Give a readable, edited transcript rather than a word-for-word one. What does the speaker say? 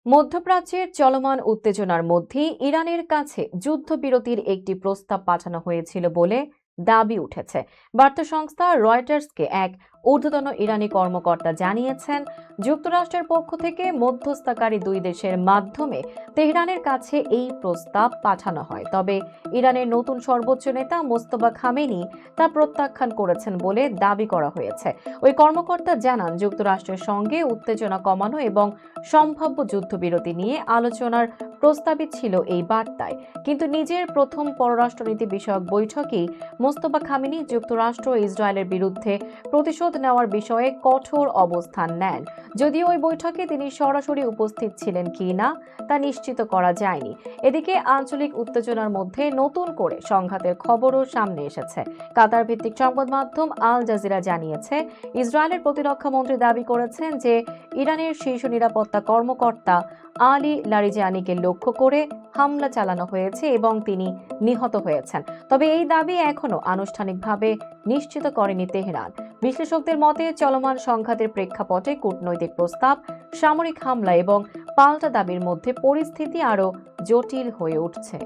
মধ্যপ্রাচ্যের চলমান উত্তেজনার মধ্যে ইরানের কাছে যুদ্ধবিরতির একটি প্রস্তাব পাঠানো হয়েছিল বলে দাবি উঠেছে। বার্তা সংস্থা রয়টার্সকে এক ঊর্ধ্বতন ইরানি কর্মকর্তা জানিয়েছেন, যুক্তরাষ্ট্রের পক্ষ থেকে মধ্যস্থতাকারী দুই দেশের মাধ্যমে তেহরানের কাছে এই প্রস্তাব পাঠানো হয়। তবে ইরানের নতুন সর্বোচ্চ নেতা মোস্তফা খামেনি তা প্রত্যাখ্যান করেছেন বলে দাবি করা হয়েছে। ওই কর্মকর্তা জানান, যুক্তরাষ্ট্রের সঙ্গে উত্তেজনা কমানো এবং সম্ভাব্য যুদ্ধবিরতি নিয়ে আলোচনার প্রস্তাবিত ছিল এই বার্তায়। কিন্তু নিজের প্রথম পররাষ্ট্রনীতি বিষয়ক বৈঠকেই মোস্তফা খামেনি যুক্তরাষ্ট্র ও ইসরায়েলের বিরুদ্ধে প্রতিশোধ নেওয়ার বিষয়ে কঠোর অবস্থান নেন। যদিও ওই বৈঠকে তিনি সরাসরি উপস্থিত ছিলেন কিনা তা নিশ্চিত করা যায়নি। এদিকে আঞ্চলিক উত্তেজনার মধ্যে নতুন করে সংঘাতের খবরও সামনে এসেছে। কাতার ভিত্তিক সংবাদ মাধ্যম আল জাজিরা জানিয়েছে, ইসরায়েলের প্রতিরক্ষা মন্ত্রী দাবি করেছেন যে ইরানের শীর্ষ নিরাপত্তা কর্মকর্তা আলী লারিজানিকে লক্ষ্য করে হামলা চালানো হয়েছে এবং তিনি নিহত হয়েছেন। তবে এই দাবি এখনো আনুষ্ঠানিকভাবে নিশ্চিত করেনি তেহরান। বিশ্লেষকদের মতে, চলমান সংঘাতের প্রেক্ষাপটে কূটনৈতিক প্রস্তাব, সামরিক হামলা এবং পাল্টা দাবির মধ্যে পরিস্থিতি আরও জটিল হয়ে উঠছে।